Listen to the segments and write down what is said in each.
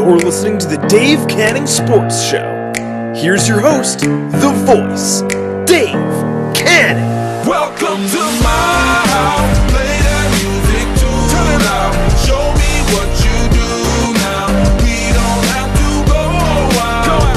You're listening to the Dave Canning Sports Show. Here's your host, the voice, Dave Canning. Welcome to my house. Play that music too loud. Show me what you do now. We don't have to go out.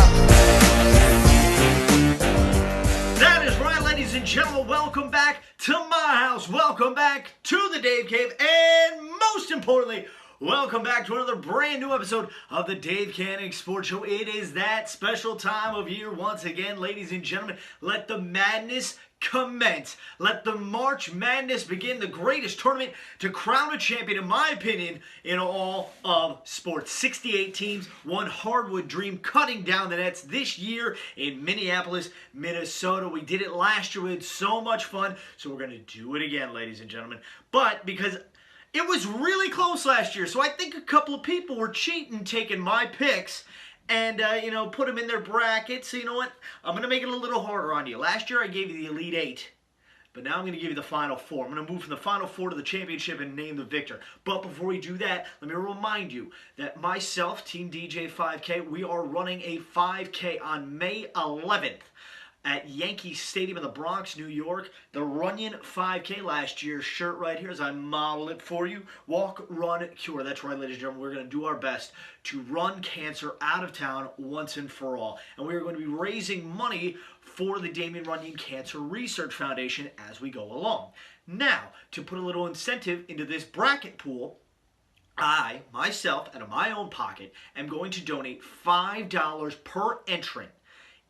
That is right, ladies and gentlemen. Welcome back to my house. Welcome back to the Dave Cave. And most importantly, welcome back to another brand new episode of the Dave Canning Sports Show. It is that special time of year once again, ladies and gentlemen. Let the madness commence. Let the March Madness begin, the greatest tournament to crown a champion, in my opinion, in all of sports. 68 teams, one hardwood dream, cutting down the nets this year in Minneapolis, Minnesota. We did it last year. We had so much fun, so we're going to do it again, ladies and gentlemen. But because it was really close last year, so I think a couple of people were cheating, taking my picks and, put them in their brackets. So you know what? I'm going to make it a little harder on you. Last year I gave you the Elite Eight, but now I'm going to give you the Final Four. I'm going to move from the Final Four to the championship and name the victor. But before we do that, let me remind you that myself, Team DJ 5K, we are running a 5K on May 11th. At Yankee Stadium in the Bronx, New York. The Runyon 5K, last year's shirt right here as I model it for you. Walk, run, cure. That's right, ladies and gentlemen. We're going to do our best to run cancer out of town once and for all. And we are going to be raising money for the Damien Runyon Cancer Research Foundation as we go along. Now, to put a little incentive into this bracket pool, I, myself, out of my own pocket, am going to donate $5 per entrant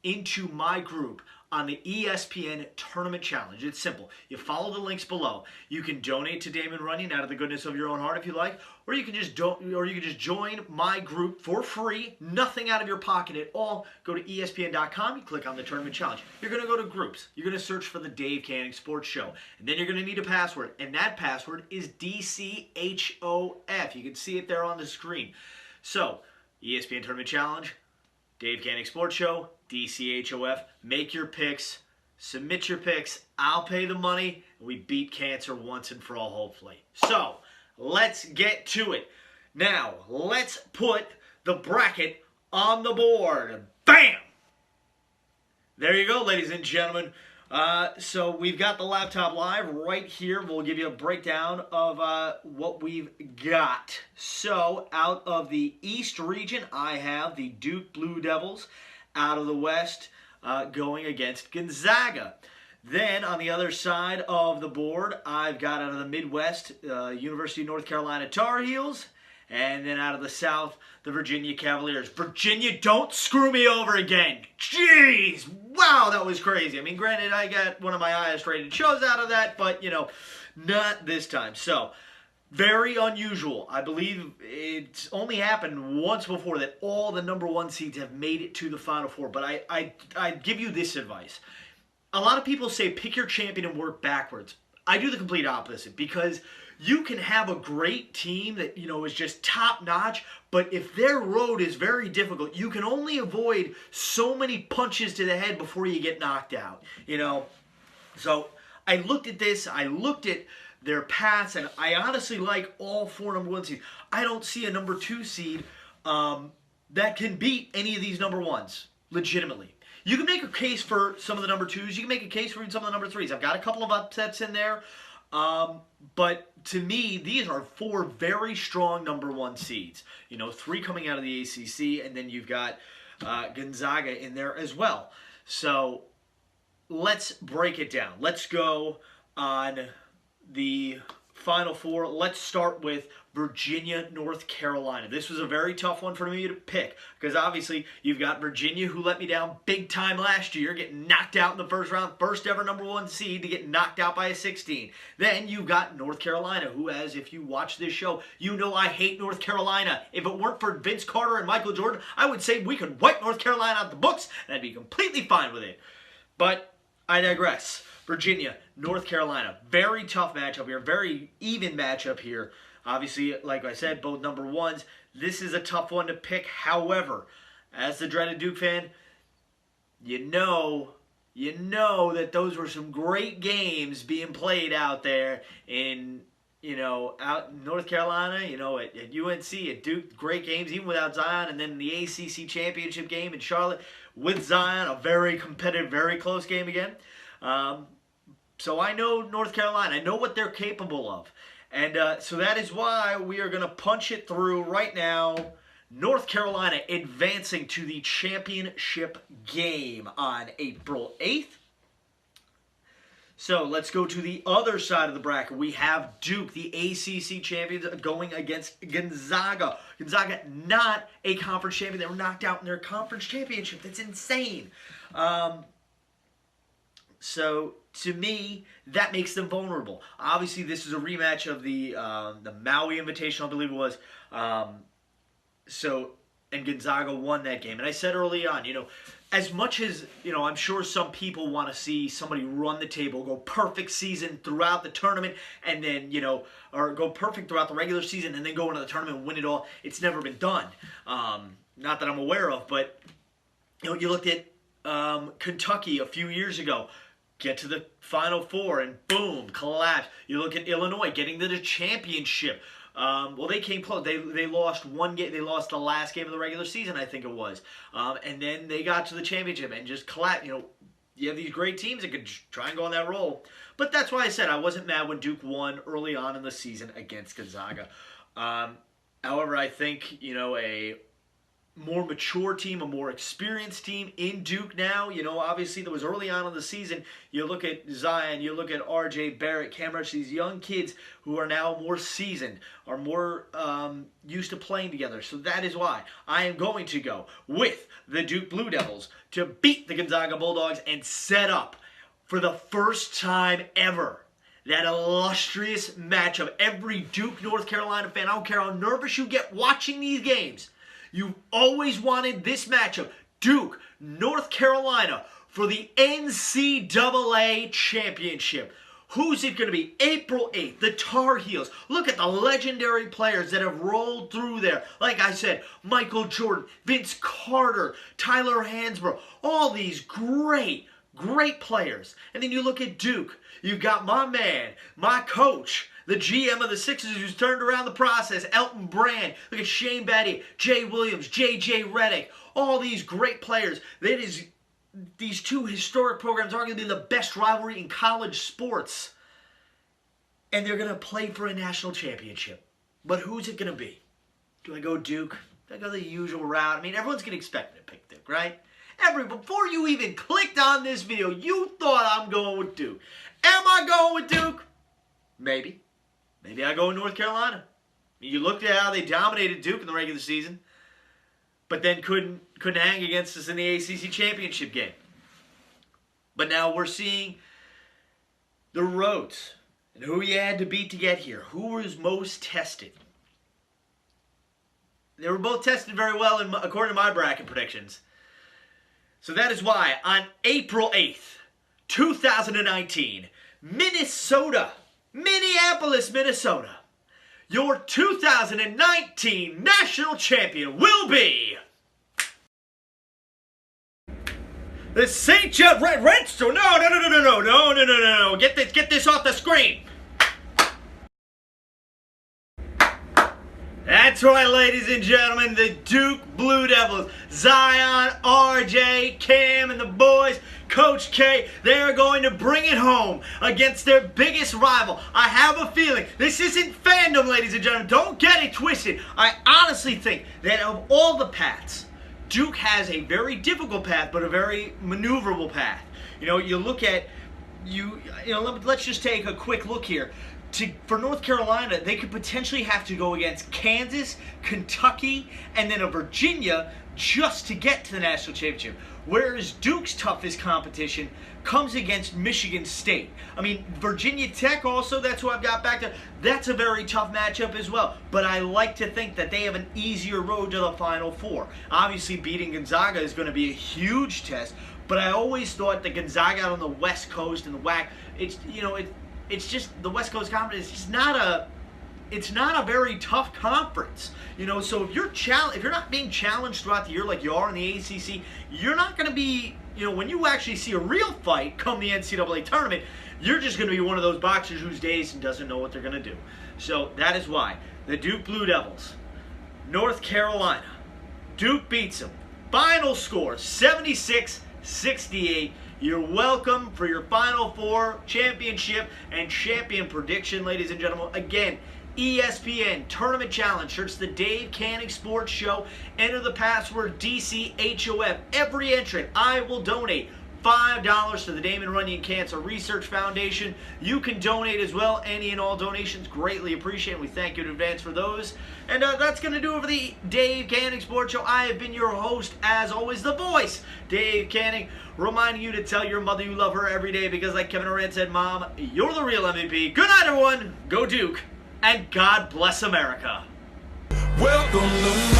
into my group on the ESPN Tournament Challenge. It's simple. You follow the links below. You can donate to Damon Runyon out of the goodness of your own heart if you like, or you can just join my group for free, nothing out of your pocket at all. Go to ESPN.com, you click on the Tournament Challenge. You're going to go to groups. You're going to search for the Dave Canning Sports Show, and then you're going to need a password, and that password is DCHOF. You can see it there on the screen. So, ESPN Tournament Challenge, Dave Canning Sports Show, DCHOF, make your picks, submit your picks, I'll pay the money, and we beat cancer once and for all, hopefully. So, let's get to it. Now, let's put the bracket on the board. Bam! There you go, ladies and gentlemen. So we've got the laptop live right here. We'll give you a breakdown of what we've got. So, out of the East region, I have the Duke Blue Devils. Out of the West, going against Gonzaga. Then, on the other side of the board, I've got out of the Midwest, University of North Carolina Tar Heels. And then out of the South, the Virginia Cavaliers. Virginia, don't screw me over again. Jeez! Wow, that was crazy. I mean, granted, I got one of my highest rated shows out of that, but, not this time. So, very unusual. I believe it's only happened once before that all the number one seeds have made it to the Final Four. But I give you this advice. A lot of people say pick your champion and work backwards. I do the complete opposite, because you can have a great team that, is just top-notch, but if their road is very difficult, you can only avoid so many punches to the head before you get knocked out, So I looked at this, I looked at their paths, and I honestly like all four number one seeds. I don't see a number two seed that can beat any of these number ones, legitimately. You can make a case for some of the number twos. You can make a case for some of the number threes. I've got a couple of upsets in there. But to me, these are four very strong number one seeds. 3 coming out of the ACC, and then you've got Gonzaga in there as well. So let's break it down. Let's go on the Final Four. Let's start with Virginia, North Carolina. This was a very tough one for me to pick, because obviously you've got Virginia, who let me down big time last year, getting knocked out in the first round, first ever number one seed to get knocked out by a 16. Then you've got North Carolina, who, as if you watch this show, I hate North Carolina. If it weren't for Vince Carter and Michael Jordan, I would say we could wipe North Carolina out the books, and I'd be completely fine with it. But I digress. Virginia, North Carolina, very tough matchup here, very even matchup here. Obviously, like I said, both number ones. This is a tough one to pick. However, as the dreaded Duke fan, you know that those were some great games being played out there in out in North Carolina, at UNC, at Duke, great games, even without Zion, and then the ACC championship game in Charlotte with Zion, a very competitive, very close game again. So I know North Carolina. I know what they're capable of. And so that is why we are going to punch it through right now. North Carolina advancing to the championship game on April 8th. So let's go to the other side of the bracket. We have Duke, the ACC champions, going against Gonzaga. Gonzaga, not a conference champion. They were knocked out in their conference championship. That's insane. So to me, that makes them vulnerable. Obviously, this is a rematch of the Maui Invitational, I believe it was. And Gonzaga won that game. And I said early on, as much as, I'm sure some people want to see somebody run the table, go perfect season throughout the tournament, and then, or go perfect throughout the regular season and then go into the tournament and win it all. It's never been done. Not that I'm aware of, but, you looked at Kentucky a few years ago. Get to the Final Four and boom, collapse. You look at Illinois getting to the championship. Well, they came close. They lost one game. They lost the last game of the regular season, I think it was. And then they got to the championship and just collapsed. You have these great teams that could try and go on that roll. But that's why I said I wasn't mad when Duke won early on in the season against Gonzaga. However, I think, a more mature team, a more experienced team in Duke now. Obviously that was early on in the season. You look at Zion, you look at RJ Barrett, Cam Reddish, these young kids who are now more seasoned, are more used to playing together. So that is why I am going to go with the Duke Blue Devils to beat the Gonzaga Bulldogs and set up for the first time ever that illustrious matchup. Every Duke, North Carolina fan, I don't care how nervous you get watching these games, you've always wanted this matchup, Duke, North Carolina, for the NCAA championship. Who's it going to be? April 8th, the Tar Heels. Look at the legendary players that have rolled through there. Like I said, Michael Jordan, Vince Carter, Tyler Hansbrough, all these great players. And then you look at Duke. You've got my man, my coach, the GM of the Sixers who's turned around the process, Elton Brand. Look at Shane Battier, Jay Williams, J.J. Redick, all these great players. That is, these two historic programs are arguably the best rivalry in college sports. And they're going to play for a national championship. But who's it going to be? Do I go Duke? Do I go the usual route? I mean, everyone's going to expect me to pick Duke, right? Before you even clicked on this video, you thought I'm going with Duke. Am I going with Duke? Maybe. Maybe I go with North Carolina. You looked at how they dominated Duke in the regular season, but then couldn't hang against us in the ACC championship game. But now we're seeing the roads and who you had to beat to get here. Who was most tested? They were both tested very well according to my bracket predictions. So that is why on April 8th, 2019, Minneapolis, Minnesota, your 2019 national champion will be the St. John Redstone. No. Get this off the screen. That's right, ladies and gentlemen, the Duke Blue Devils, Zion, RJ, Cam, and the boys, Coach K, they're going to bring it home against their biggest rival. I have a feeling, this isn't fandom, ladies and gentlemen, don't get it twisted. I honestly think that of all the paths, Duke has a very difficult path, but a very maneuverable path. You look at, let's just take a quick look here. For North Carolina, they could potentially have to go against Kansas, Kentucky, and then a Virginia just to get to the national championship. Whereas Duke's toughest competition comes against Michigan State. I mean, Virginia Tech also, that's who I've got back there. That's a very tough matchup as well. But I like to think that they have an easier road to the Final Four. Obviously, beating Gonzaga is going to be a huge test. But I always thought that Gonzaga out on the West Coast and the WAC, it's just the West Coast Conference. It's not a very tough conference, So if you're not being challenged throughout the year like you are in the ACC, you're not going to be, when you actually see a real fight come the NCAA tournament, you're just going to be one of those boxers who's dazed and doesn't know what they're going to do. So that is why the Duke Blue Devils, North Carolina, Duke beats them. Final score, 76-68. You're welcome for your Final Four championship and champion prediction, ladies and gentlemen. Again, ESPN Tournament Challenge. Search the Dave Canning Sports Show. Enter the password DCHOF. Every entrant, I will donate $5 to the Damon Runyon Cancer Research Foundation. You can donate as well. Any and all donations greatly appreciated. We thank you in advance for those. And that's going to do it for the Dave Canning Sports Show. I have been your host, as always, the voice, Dave Canning, reminding you to tell your mother you love her every day because, like Kevin Durant said, Mom, you're the real MVP. Good night, everyone. Go Duke. And God bless America. Welcome to